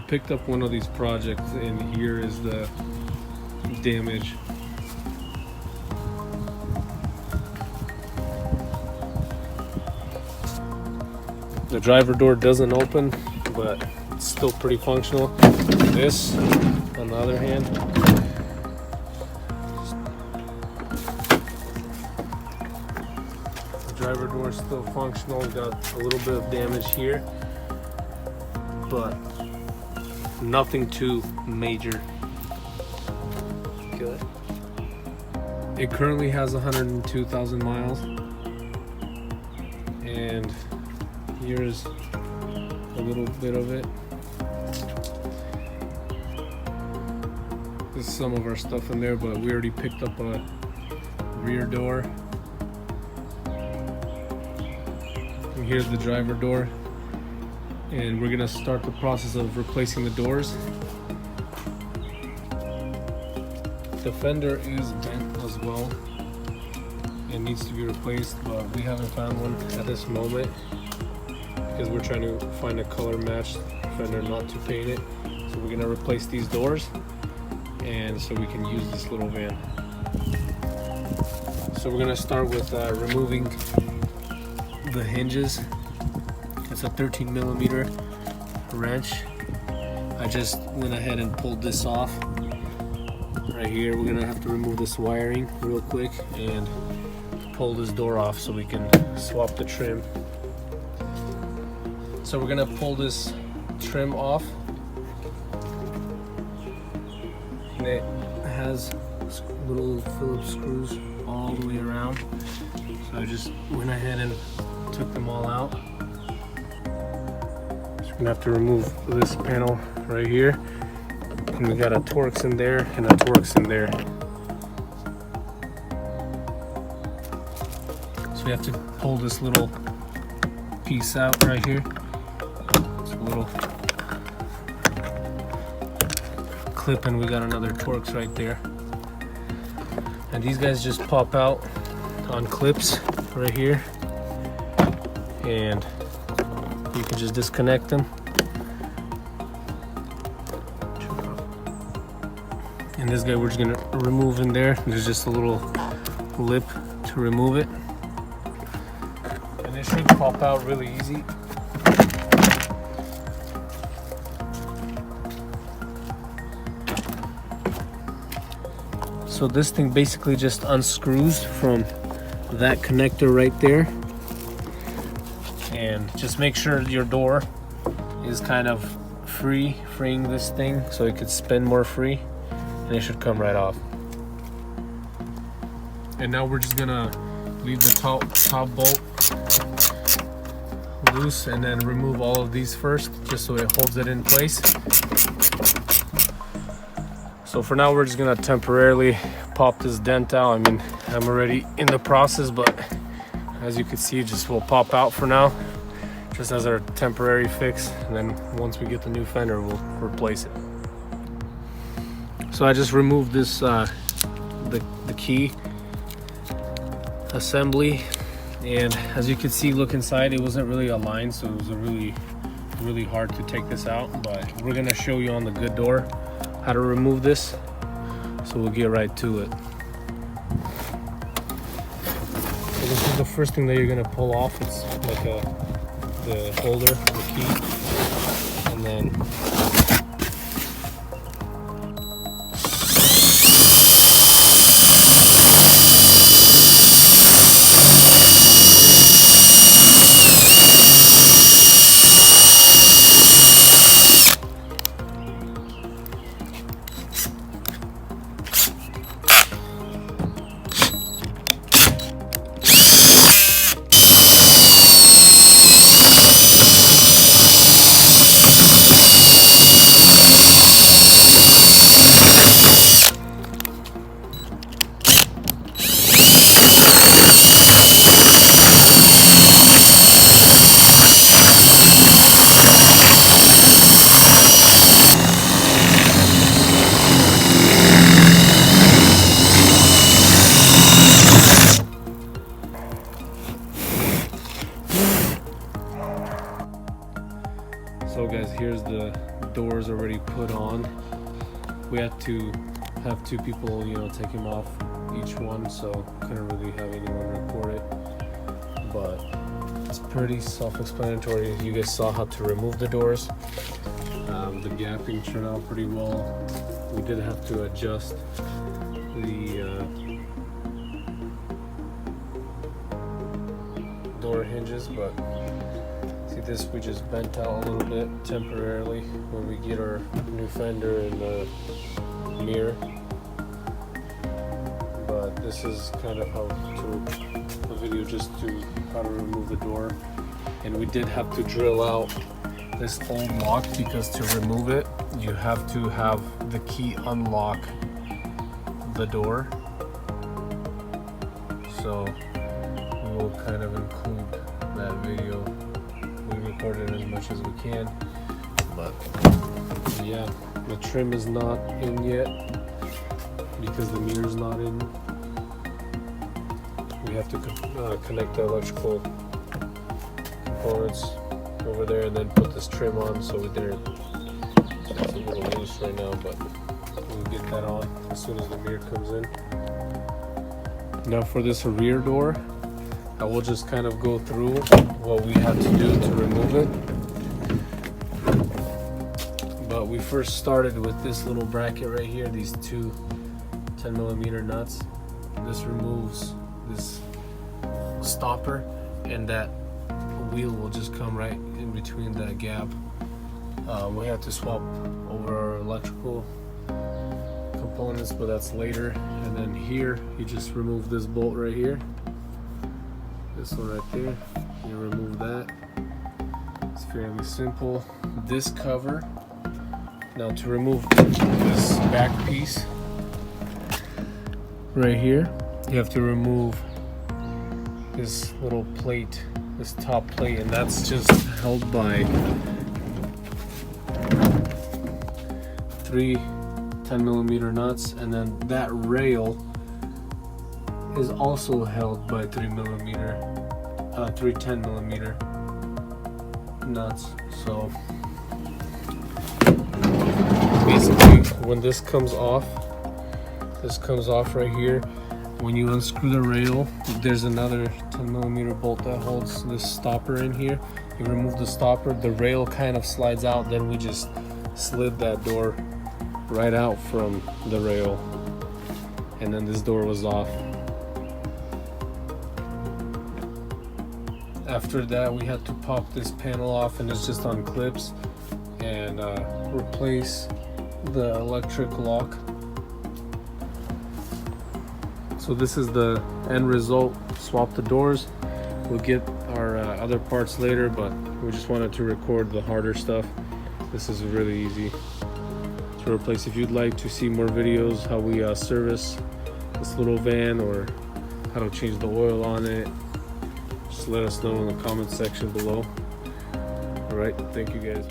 picked up one of these projects, and here is the damage. The driver door doesn't open, but it's still pretty functional. This, on the other hand, the driver door is still functional. Got a little bit of damage here, but nothing too major. Good. It currently has 102,000 miles, and here's a little bit of it. There's some of our stuff in there, but we already picked up a rear door. And here's the driver door, and we're gonna start the process of replacing the doors. The fender is bent as well. It needs to be replaced, but we haven't found one at this moment because we're trying to find a color matched fender not to paint it. So we're gonna replace these doors, and so we can use this little van. So we're gonna start with removing the hinges. It's a 13 millimeter wrench. I just went ahead and pulled this off. Right here, we're gonna have to remove this wiring real quick and pull this door off so we can swap the trim. So we're gonna pull this trim off, and it has little Phillips screws all the way around. So I just went ahead and took them all out. So we're gonna have to remove this panel right here. And we got a Torx in there and a Torx in there. So we have to pull this little piece out right here. It's a little clip, and we got another Torx right there. And these guys just pop out on clips right here. And you can just disconnect them. And this guy we're just gonna remove in there. There's just a little lip to remove it. And it should pop out really easy. So this thing basically just unscrews from that connector right there. And just make sure your door is kind of freeing this thing so it could spin more free. And it should come right off. And now we're just gonna leave the top bolt loose and then remove all of these first, just so it holds it in place. So for now, we're just gonna temporarily pop this dent out. I mean, I'm already in the process, but as you can see, it just will pop out for now, just as our temporary fix. And then once we get the new fender, we'll replace it. So I just removed this the key assembly, and as you can see, look inside, it wasn't really aligned, so it was really hard to take this out. But we're gonna show you on the good door how to remove this, so we'll get right to it. So this is the first thing that you're gonna pull off. It's like the holder, the key, and then So guys, here's the doors already put on. We had to have two people, take them off each one, so couldn't really have anyone record it. But it's pretty self-explanatory. You guys saw how to remove the doors. The gapping turned out pretty well. We did have to adjust the door hinges, but see this, we just bent out a little bit temporarily when we get our new fender and the mirror. But this is kind of how to a video just to how to remove the door. And we did have to drill out this old lock because to remove it you have to have the key unlock the door. So we will kind of include that video. We recorded as much as we can, but yeah, the trim is not in yet because the mirror's not in. We have to connect the electrical components over there and then put this trim on. So we did it. It's a little loose right now, but we'll get that on as soon as the mirror comes in. Now for this rear door, I will just kind of go through what we had to do to remove it. But we first started with this little bracket right here, these two 10mm nuts. This removes this stopper, and that wheel will just come right in between that gap. We have to swap over our electrical components, but that's later. And then here you just remove this bolt right here, this one right there, you remove that. It's fairly simple. This cover, now to remove this back piece right here, you have to remove this little plate, this top plate, and that's just held by 3 10mm nuts, and then that rail is also held by 3 10mm nuts. So basically when this comes off right here, when you unscrew the rail, there's another 10mm bolt that holds this stopper in here. You remove the stopper, the rail kind of slides out, then we just slid that door right out from the rail, and then this door was off. After that we had to pop this panel off, and it's just on clips, and replace the electric lock. So this is the end result. Swap the doors. We'll get our other parts later, but we just wanted to record the harder stuff. This is really easy to replace. If you'd like to see more videos how we service this little van, or how to change the oil on it, just let us know in the comment section below. All right, thank you guys.